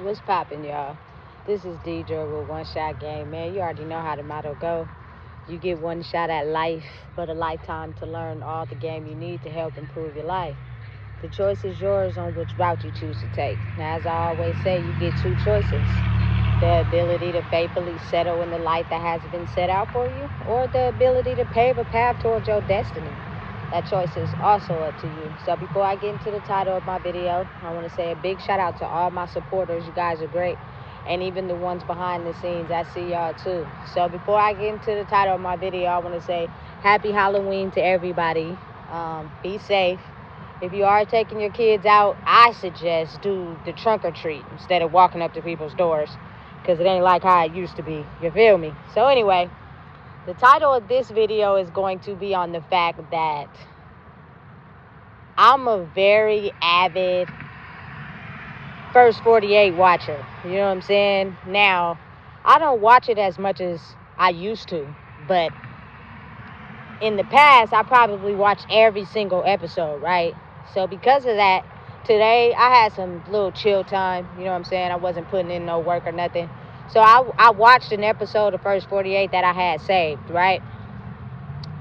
What's poppin', y'all? This is Deidre with One Shot Game. Man, you already know how the motto go. You get one shot at life, but a lifetime to learn all the game you need to help improve your life. The choice is yours on which route you choose to take. Now, as I always say, you get two choices. The ability to faithfully settle in the life that has been set out for you, or the ability to pave a path towards your destiny. That choice is also up to you. So before I get into the title of my video, I want to say a big shout out to all my supporters. You guys are great. And even the ones behind the scenes, I see y'all too. So before I get into the title of my video, I want to say happy Halloween to everybody. Be safe. If you are taking your kids out, I suggest do the trunk or treat instead of walking up to people's doors, because it ain't like how it used to be. You feel me? So anyway, the title of this video is going to be on the fact that I'm a very avid First 48 watcher. You know what I'm saying? Now, I don't watch it as much as I used to, but in the past, I probably watched every single episode, right? So because of that, today I had some little chill time. You know what I'm saying? I wasn't putting in no work or nothing. So I watched an episode of First 48 that I had saved, right?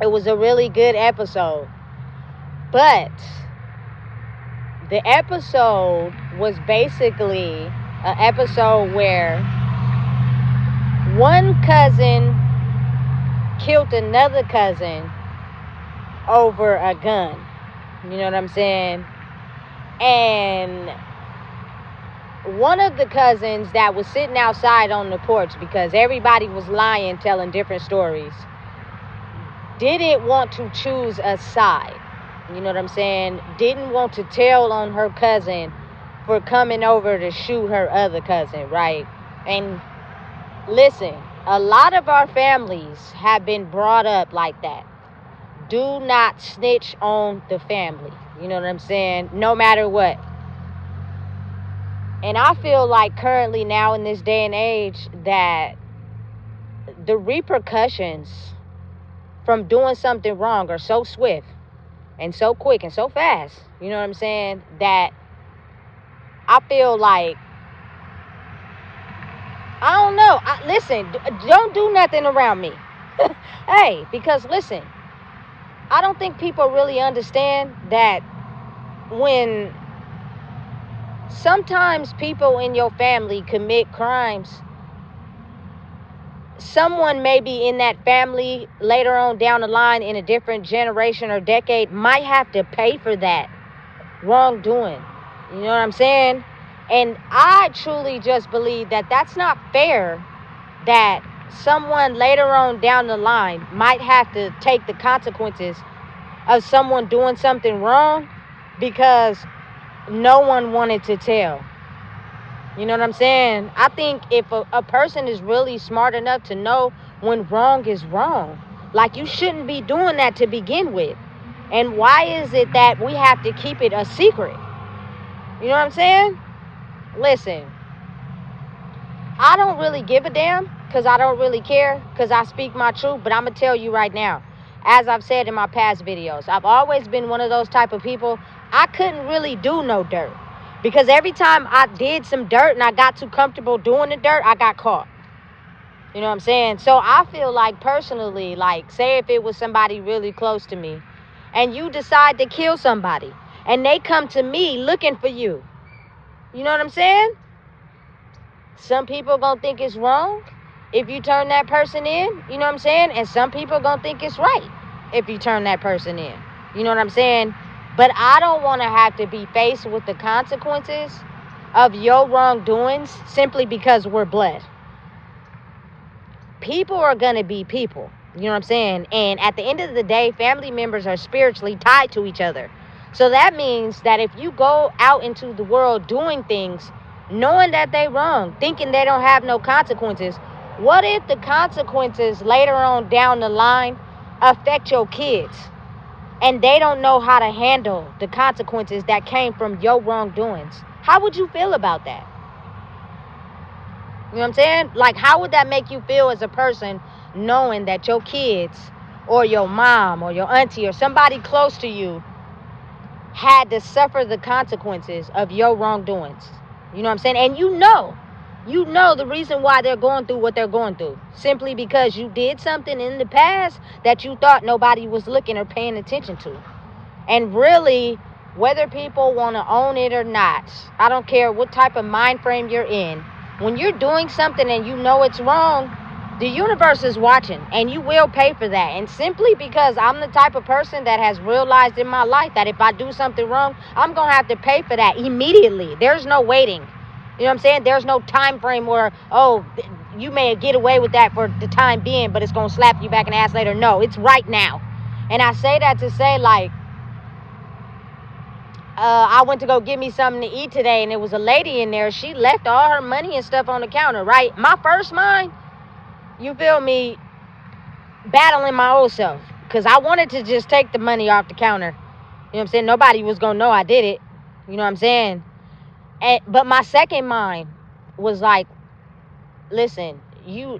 It was a really good episode. But the episode was basically an episode where one cousin killed another cousin over a gun. You know what I'm saying? And one of the cousins that was sitting outside on the porch, because everybody was lying, telling different stories, didn't want to choose a side. You know what I'm saying? Didn't want to tell on her cousin for coming over to shoot her other cousin, right? And listen, a lot of our families have been brought up like that. Do not snitch on the family. You know what I'm saying? No matter what. And I feel like currently now in this day and age that the repercussions from doing something wrong are so swift and so quick and so fast, you know what I'm saying, that I feel like, I don't know. Listen, don't do nothing around me. Hey, because listen, I don't think people really understand that when sometimes people in your family commit crimes, someone maybe in that family later on down the line in a different generation or decade might have to pay for that wrongdoing. You know what I'm saying? And I truly just believe that that's not fair, that someone later on down the line might have to take the consequences of someone doing something wrong because no one wanted to tell. You know what I'm saying? I think if a person is really smart enough to know when wrong is wrong, like, you shouldn't be doing that to begin with. And why is it that we have to keep it a secret? You know what I'm saying? Listen, I don't really give a damn, because I don't really care, because I speak my truth. But I'm going to tell you right now, as I've said in my past videos, I've always been one of those type of people. I couldn't really do no dirt, because every time I did some dirt and I got too comfortable doing the dirt, I got caught. You know what I'm saying? So I feel like personally, like, say if it was somebody really close to me and you decide to kill somebody and they come to me looking for you, you know what I'm saying? Some people gonna think it's wrong if you turn that person in, you know what I'm saying? And some people gonna think it's right if you turn that person in. You know what I'm saying? But I don't want to have to be faced with the consequences of your wrongdoings simply because we're blood. People are going to be people. You know what I'm saying? And at the end of the day, family members are spiritually tied to each other. So that means that if you go out into the world doing things, knowing that they wrong, thinking they don't have no consequences, what if the consequences later on down the line affect your kids? And they don't know how to handle the consequences that came from your wrongdoings. How would you feel about that? You know what I'm saying? Like, how would that make you feel as a person, knowing that your kids or your mom or your auntie or somebody close to you had to suffer the consequences of your wrongdoings? You know what I'm saying? And you know the reason why they're going through what they're going through. Simply because you did something in the past that you thought nobody was looking or paying attention to. And really, whether people want to own it or not, I don't care what type of mind frame you're in. When you're doing something and you know it's wrong, the universe is watching, and you will pay for that. And simply because I'm the type of person that has realized in my life that if I do something wrong, I'm going to have to pay for that immediately. There's no waiting. You know what I'm saying? There's no time frame where, oh, you may get away with that for the time being, but it's going to slap you back in the ass later. No, it's right now. And I say that to say, like, I went to go get me something to eat today, and there was a lady in there. She left all her money and stuff on the counter, right? My first mind, you feel me, battling my old self. Because I wanted to just take the money off the counter. You know what I'm saying? Nobody was going to know I did it. You know what I'm saying? But my second mind was like, listen,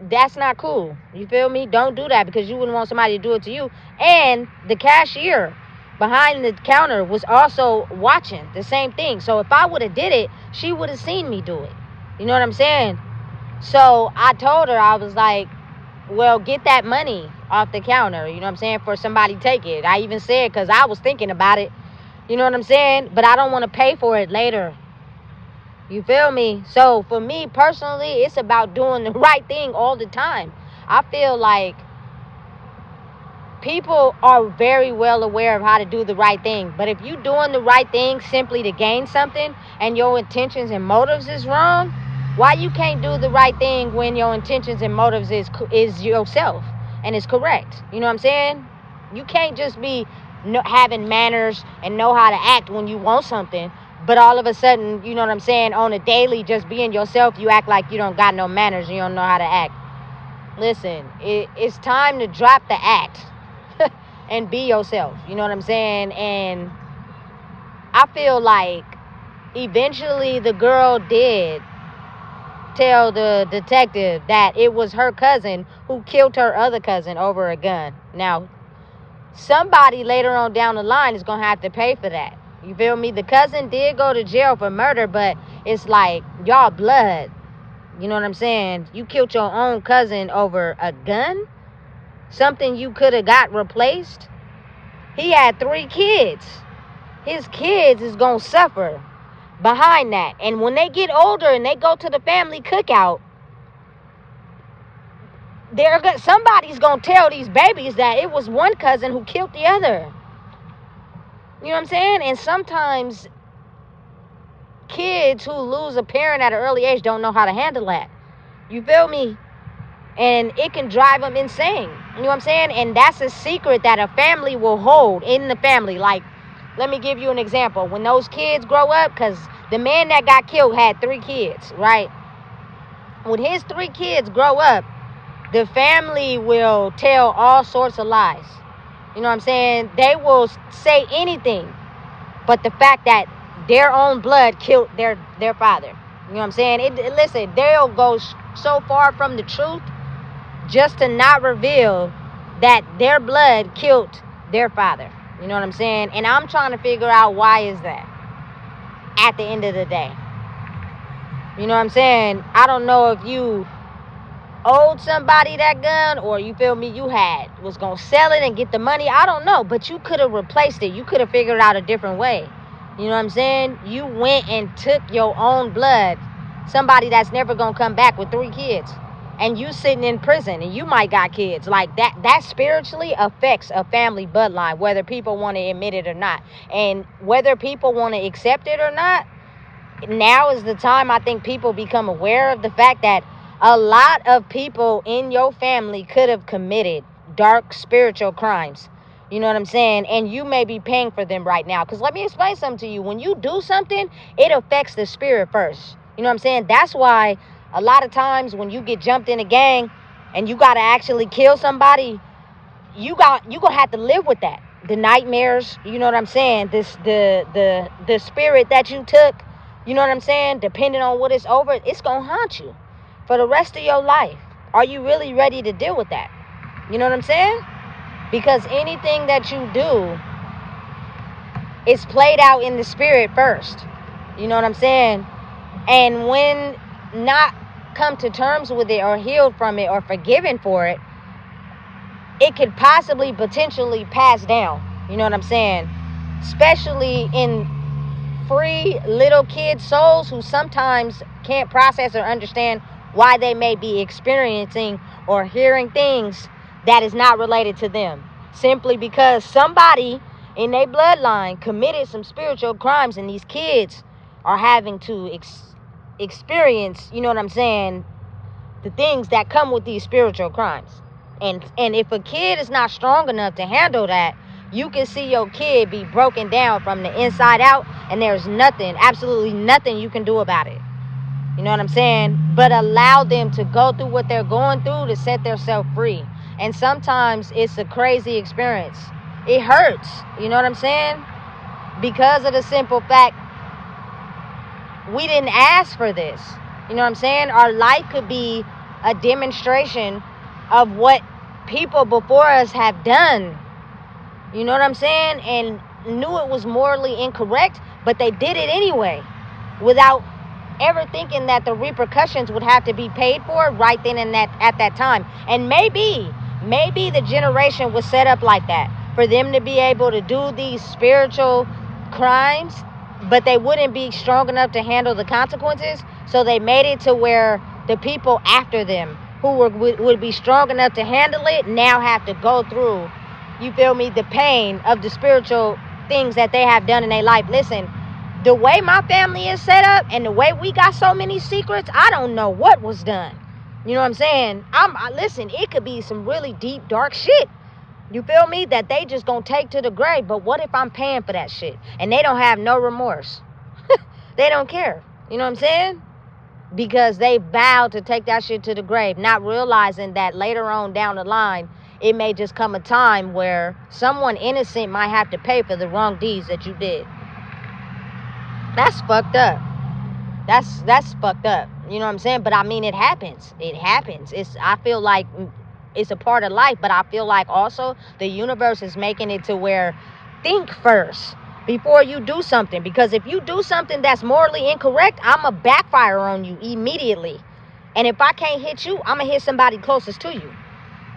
that's not cool. You feel me? Don't do that, because you wouldn't want somebody to do it to you. And the cashier behind the counter was also watching the same thing. So if I would have did it, she would have seen me do it. You know what I'm saying? So I told her, I was like, well, get that money off the counter. You know what I'm saying? For somebody take it. I even said, because I was thinking about it. You know what I'm saying? But I don't want to pay for it later. You feel me? So for me personally, it's about doing the right thing all the time. I feel like people are very well aware of how to do the right thing. But if you're doing the right thing simply to gain something and your intentions and motives is wrong, why you can't do the right thing when your intentions and motives is yourself and is correct? You know what I'm saying? You can't just be having manners and know how to act when you want something, but all of a sudden, you know what I'm saying, on a daily, just being yourself, you act like you don't got no manners and you don't know how to act. Listen, it's time to drop the act and be yourself. You know what I'm saying? And I feel like eventually the girl did tell the detective that it was her cousin who killed her other cousin over a gun. Now, somebody later on down the line is going to have to pay for that. You feel me? The cousin did go to jail for murder, but it's like, y'all blood. You know what I'm saying? You killed your own cousin over a gun? Something you could have got replaced? He had 3 kids. His kids is going to suffer behind that. And when they get older and they go to the family cookout, somebody's going to tell these babies that it was one cousin who killed the other. You know what I'm saying? And sometimes kids who lose a parent at an early age don't know how to handle that. You feel me? And it can drive them insane. You know what I'm saying? And that's a secret that a family will hold in the family. Like, let me give you an example. When those kids grow up, because the man that got killed had 3 kids, right? When his 3 kids grow up, the family will tell all sorts of lies. You know what I'm saying? They will say anything but the fact that their own blood killed their father. You know what I'm saying? Listen, they'll go so far from the truth just to not reveal that their blood killed their father. You know what I'm saying? And I'm trying to figure out why is that at the end of the day. You know what I'm saying? I don't know if you owed somebody that gun, or you feel me, you was gonna sell it and get the money. I don't know, but you could have replaced it. You could have figured out a different way. You know what I'm saying? You went and took your own blood, somebody that's never gonna come back with 3 kids, and you sitting in prison and you might got kids. Like that spiritually affects a family bloodline, whether people want to admit it or not. And whether people want to accept it or not, now is the time I think people become aware of the fact that a lot of people in your family could have committed dark spiritual crimes. You know what I'm saying? And you may be paying for them right now. Because let me explain something to you. When you do something, it affects the spirit first. You know what I'm saying? That's why a lot of times when you get jumped in a gang and you got to actually kill somebody, you going to have to live with that. The nightmares, you know what I'm saying? The spirit that you took, you know what I'm saying? Depending on what it's over, it's going to haunt you for the rest of your life. Are you really ready to deal with that? You know what I'm saying? Because anything that you do is played out in the spirit first. You know what I'm saying? And when not come to terms with it or healed from it or forgiven for it, it could possibly potentially pass down. You know what I'm saying? Especially in free little kid souls who sometimes can't process or understand why they may be experiencing or hearing things that is not related to them, simply because somebody in their bloodline committed some spiritual crimes, and these kids are having to experience, you know what I'm saying, the things that come with these spiritual crimes. And if a kid is not strong enough to handle that, you can see your kid be broken down from the inside out, and there's nothing, absolutely nothing you can do about it. You know what I'm saying? But allow them to go through what they're going through to set themselves free. And sometimes it's a crazy experience. It hurts. You know what I'm saying? Because of the simple fact, we didn't ask for this. You know what I'm saying? Our life could be a demonstration of what people before us have done. You know what I'm saying? And knew it was morally incorrect, but they did it anyway without ever thinking that the repercussions would have to be paid for right then and at that time. And maybe the generation was set up like that for them to be able to do these spiritual crimes, but they wouldn't be strong enough to handle the consequences. So they made it to where the people after them who would be strong enough to handle it now have to go through, you feel me, the pain of the spiritual things that they have done in their life. Listen, the way my family is set up and the way we got so many secrets, I don't know what was done. You know what I'm saying? Listen, it could be some really deep, dark shit. You feel me? That they just gonna take to the grave. But what if I'm paying for that shit? And they don't have no remorse. They don't care. You know what I'm saying? Because they vowed to take that shit to the grave, not realizing that later on down the line, it may just come a time where someone innocent might have to pay for the wrong deeds that you did. That's fucked up. That's fucked up. You know what I'm saying? But I mean, it happens. It happens. I feel like it's a part of life, but I feel like also the universe is making it to where think first before you do something. Because if you do something that's morally incorrect, I'm going to backfire on you immediately. And if I can't hit you, I'm going to hit somebody closest to you.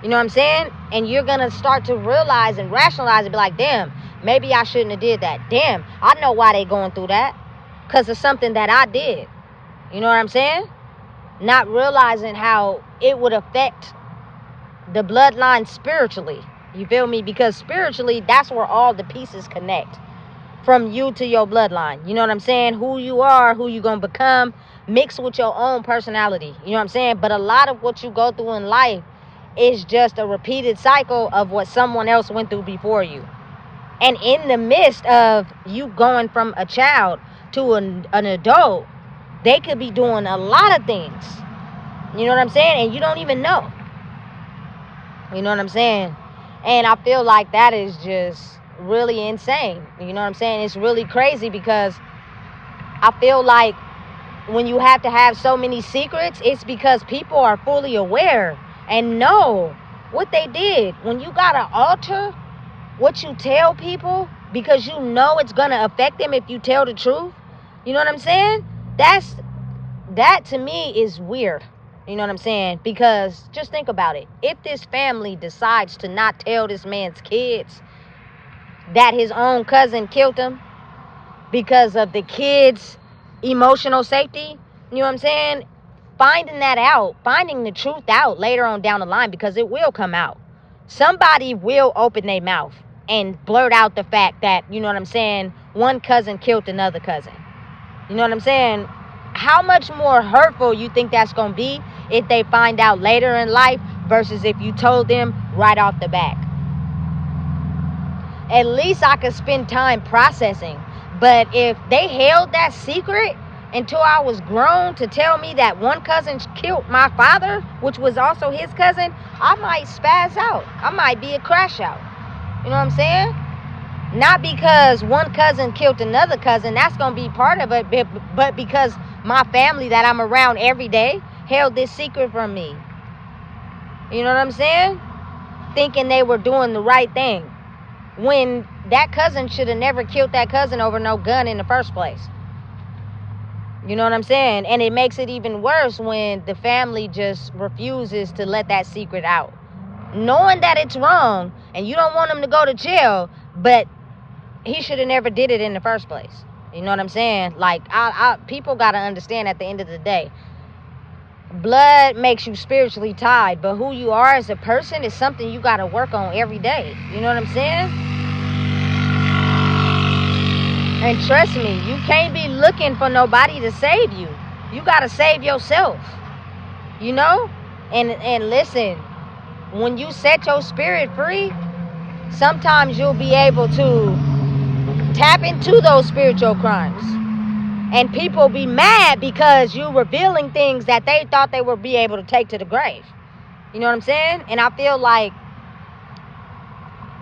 You know what I'm saying? And you're going to start to realize and rationalize and be like, damn, maybe I shouldn't have did that. Damn, I know why they going through that. Because of something that I did. You know what I'm saying? Not realizing how it would affect the bloodline spiritually. You feel me? Because spiritually, that's where all the pieces connect. From you to your bloodline. You know what I'm saying? Who you are, who you going to become, mixed with your own personality. You know what I'm saying? But a lot of what you go through in life is just a repeated cycle of what someone else went through before you. And in the midst of you going from a child to an adult, they could be doing a lot of things. You know what I'm saying? And you don't even know. You know what I'm saying? And I feel like that is just really insane. You know what I'm saying? It's really crazy because I feel like when you have to have so many secrets, it's because people are fully aware and know what they did. When you gotta alter what you tell people because you know it's gonna affect them if you tell the truth, you know what I'm saying? That to me is weird. You know what I'm saying? Because just think about it. If this family decides to not tell this man's kids that his own cousin killed him because of the kids' emotional safety, you know what I'm saying? Finding that out, finding the truth out later on down the line, because it will come out. Somebody will open their mouth and blurt out the fact that, you know what I'm saying, one cousin killed another cousin. You know what I'm saying? How much more hurtful you think that's going to be if they find out later in life versus if you told them right off the bat? At least I could spend time processing. But if they held that secret until I was grown to tell me that one cousin killed my father, which was also his cousin, I might spaz out. I might be a crash out. You know what I'm saying? Not because one cousin killed another cousin, that's going to be part of it, but because my family that I'm around every day held this secret from me. You know what I'm saying? Thinking they were doing the right thing. When that cousin should have never killed that cousin over no gun in the first place. You know what I'm saying? And it makes it even worse when the family just refuses to let that secret out. Knowing that it's wrong and you don't want him to go to jail, but he should have never did it in the first place. You know what I'm saying? Like, people got to understand at the end of the day, blood makes you spiritually tied, but who you are as a person is something you got to work on every day. You know what I'm saying? And trust me, you can't be looking for nobody to save you. You got to save yourself. You know? And listen, when you set your spirit free, sometimes you'll be able to tap into those spiritual crimes. And people be mad because you're revealing things that they thought they would be able to take to the grave. You know what I'm saying? And I feel like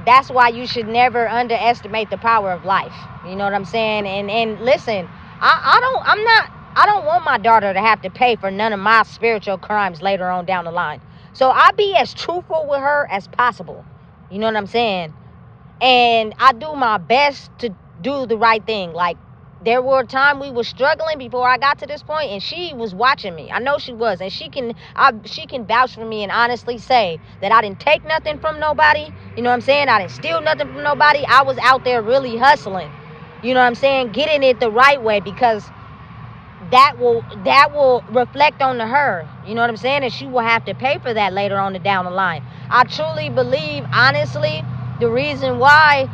that's why you should never underestimate the power of life. You know what I'm saying? And listen, I don't want my daughter to have to pay for none of my spiritual crimes later on down the line. So I be as truthful with her as possible. You know what I'm saying? And I do my best to do the right thing. Like, there were times we were struggling before I got to this point, and she was watching me. I know she was, and she can vouch for me and honestly say that I didn't take nothing from nobody. You know what I'm saying? I didn't steal nothing from nobody. I was out there really hustling. You know what I'm saying? Getting it the right way, because that will reflect on her. You know what I'm saying? And she will have to pay for that later on down the line. I truly believe, honestly, the reason why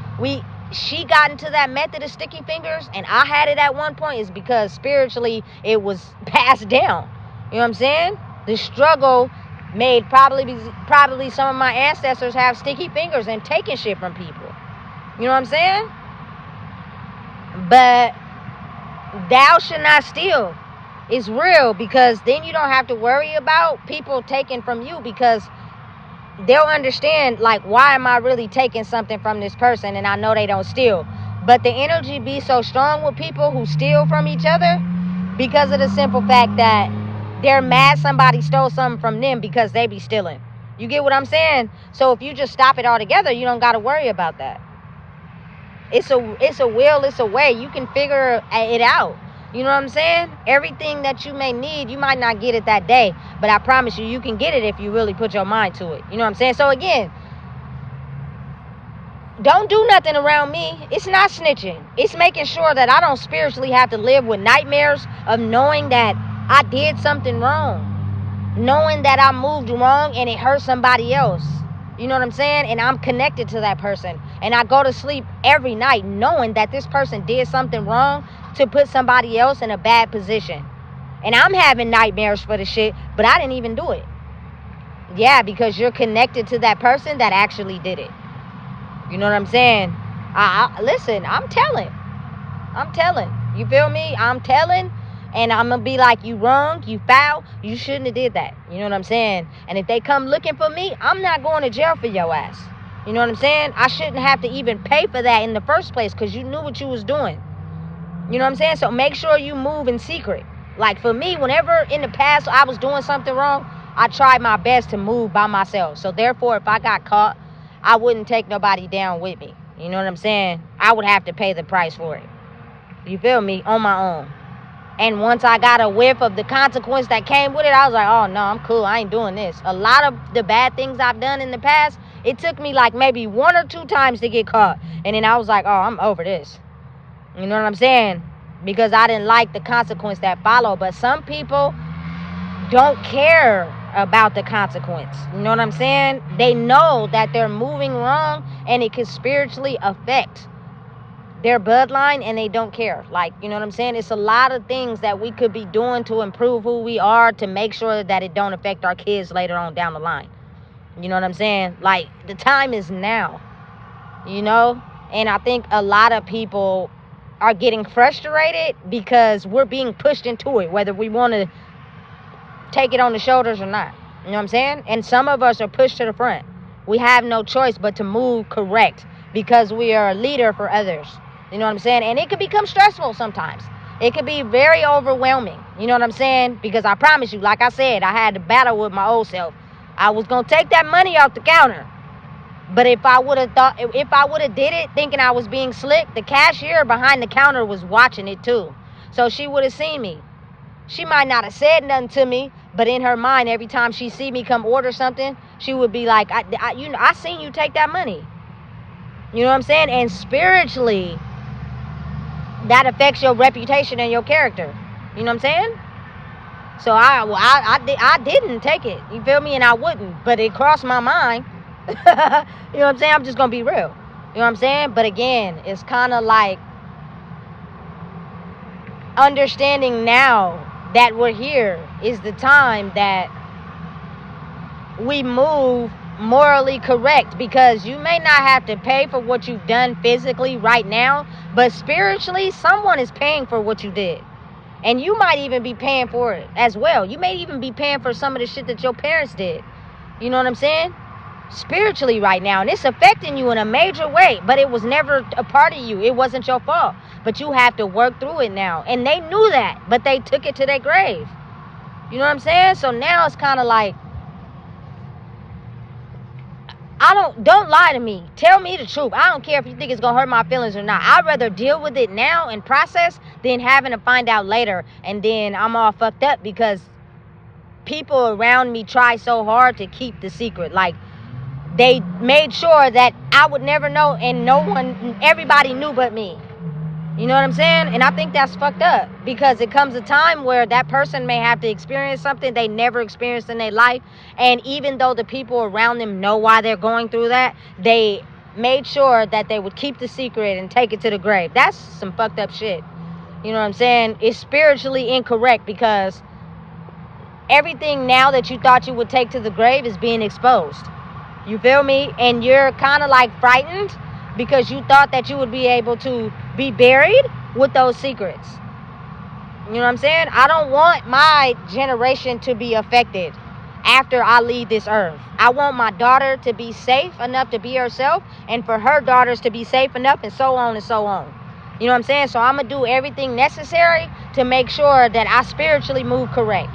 she got into that method of sticky fingers and I had it at one point is because spiritually it was passed down. You know what I'm saying? The struggle made probably some of my ancestors have sticky fingers and taking shit from people. You know what I'm saying? But thou should not steal. It's real, because then you don't have to worry about people taking from you, because they'll understand, like, why am I really taking something from this person and I know they don't steal? But the energy be so strong with people who steal from each other because of the simple fact that they're mad somebody stole something from them because they be stealing. You get what I'm saying? So if you just stop it altogether, you don't got to worry about that. It's a will, it's a way. You can figure it out. You know what I'm saying? Everything that you may need, you might not get it that day, but I promise you can get it if you really put your mind to it. You know what I'm saying? So again, don't do nothing around me. It's not snitching. It's making sure that I don't spiritually have to live with nightmares of knowing that I did something wrong, knowing that I moved wrong and it hurt somebody else. You know what I'm saying? And I'm connected to that person. And I go to sleep every night knowing that this person did something wrong to put somebody else in a bad position. And I'm having nightmares for the shit, but I didn't even do it. Yeah, because you're connected to that person that actually did it. You know what I'm saying? Listen, I'm telling. You feel me? I'm telling. And I'm going to be like, you wrong, you foul, you shouldn't have did that. You know what I'm saying? And if they come looking for me, I'm not going to jail for your ass. You know what I'm saying? I shouldn't have to even pay for that in the first place because you knew what you was doing. You know what I'm saying? So make sure you move in secret. Like for me, whenever in the past I was doing something wrong, I tried my best to move by myself. So therefore, if I got caught, I wouldn't take nobody down with me. You know what I'm saying? I would have to pay the price for it. You feel me? On my own. And once I got a whiff of the consequence that came with it, I was like, oh, no, I'm cool. I ain't doing this. A lot of the bad things I've done in the past, it took me like maybe 1 or 2 times to get caught. And then I was like, oh, I'm over this. You know what I'm saying? Because I didn't like the consequence that followed. But some people don't care about the consequence. You know what I'm saying? They know that they're moving wrong and it can spiritually affect their bloodline, and they don't care. Like, you know what I'm saying? It's a lot of things that we could be doing to improve who we are, to make sure that it don't affect our kids later on down the line. You know what I'm saying? Like, the time is now, you know? And I think a lot of people are getting frustrated because we're being pushed into it, whether we want to take it on the shoulders or not. You know what I'm saying? And some of us are pushed to the front. We have no choice but to move correct because we are a leader for others. You know what I'm saying? And it could become stressful sometimes. It could be very overwhelming. You know what I'm saying? Because I promise you, like I said, I had to battle with my old self. I was going to take that money off the counter. But if I would have did it thinking I was being slick, the cashier behind the counter was watching it too. So she would have seen me. She might not have said nothing to me, but in her mind, every time she see me come order something, she would be like, I seen you take that money. You know what I'm saying? And spiritually, that affects your reputation and your character. You know what I'm saying? So I didn't take it. You feel me? And I wouldn't. But it crossed my mind. You know what I'm saying? I'm just going to be real. You know what I'm saying? But again, it's kind of like understanding now that we're here is the time that we move morally correct, because you may not have to pay for what you've done physically right now, but spiritually someone is paying for what you did, and you might even be paying for it as well. You may even be paying for some of the shit that your parents did. You know what I'm saying? Spiritually right now, and it's affecting you in a major way, but it was never a part of you. It wasn't your fault, but you have to work through it now, and they knew that, but they took it to their grave. You know what I'm saying? So now it's kind of like, don't lie to me. Tell me the truth. I don't care if you think it's gonna hurt my feelings or not. I'd rather deal with it now and process than having to find out later and then I'm all fucked up because people around me try so hard to keep the secret. Like, they made sure that I would never know, and everybody knew but me. You know what I'm saying? And I think that's fucked up, because it comes a time where that person may have to experience something they never experienced in their life. And even though the people around them know why they're going through that, they made sure that they would keep the secret and take it to the grave. That's some fucked up shit. You know what I'm saying? It's spiritually incorrect, because everything now that you thought you would take to the grave is being exposed. You feel me? And you're kind of like frightened because you thought that you would be able to be buried with those secrets. You know what I'm saying? I don't want my generation to be affected after I leave this earth. I want my daughter to be safe enough to be herself, and for her daughters to be safe enough, and so on and so on. You know what I'm saying? So I'm going to do everything necessary to make sure that I spiritually move correct.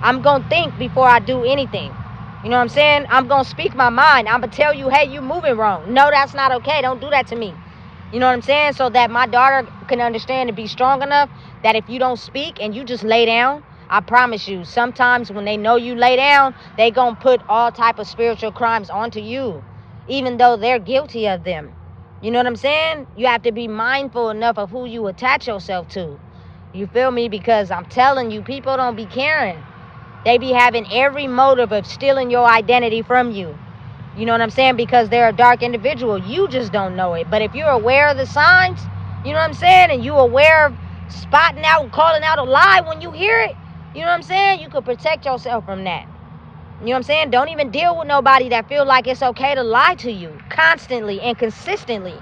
I'm going to think before I do anything. You know what I'm saying? I'm going to speak my mind. I'm going to tell you, hey, you moving wrong. No, that's not okay. Don't do that to me. You know what I'm saying? So that my daughter can understand and be strong enough that if you don't speak and you just lay down, I promise you, sometimes when they know you lay down, they going to put all type of spiritual crimes onto you, even though they're guilty of them. You know what I'm saying? You have to be mindful enough of who you attach yourself to. You feel me? Because I'm telling you, people don't be caring. They be having every motive of stealing your identity from you. You know what I'm saying? Because they're a dark individual. You just don't know it. But if you're aware of the signs, you know what I'm saying? And you're aware of spotting out and calling out a lie when you hear it, you know what I'm saying? You could protect yourself from that. You know what I'm saying? Don't even deal with nobody that feel like it's okay to lie to you constantly and consistently.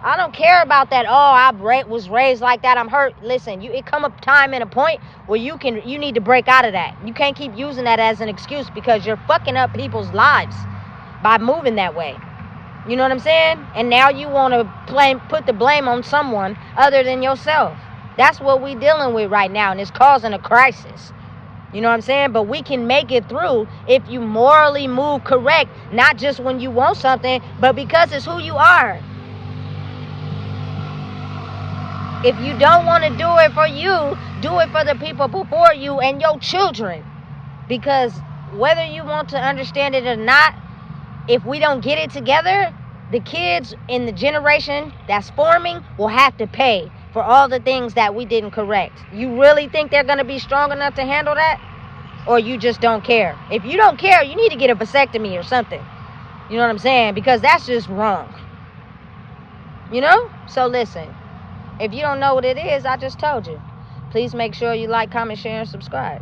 I don't care about that. Oh, I was raised like that, I'm hurt. Listen, it come a time and a point where you need to break out of that. You can't keep using that as an excuse, because you're fucking up people's lives by moving that way. You know what I'm saying? And now you want to put the blame on someone other than yourself. That's what we dealing with right now, and it's causing a crisis. You know what I'm saying? But we can make it through if you morally move correct, not just when you want something, but because it's who you are. If you don't want to do it for you, do it for the people before you and your children. Because whether you want to understand it or not, if we don't get it together, the kids in the generation that's forming will have to pay for all the things that we didn't correct. You really think they're going to be strong enough to handle that? Or you just don't care? If you don't care, you need to get a vasectomy or something. You know what I'm saying? Because that's just wrong. You know? So listen. If you don't know what it is, I just told you. Please make sure you like, comment, share, and subscribe.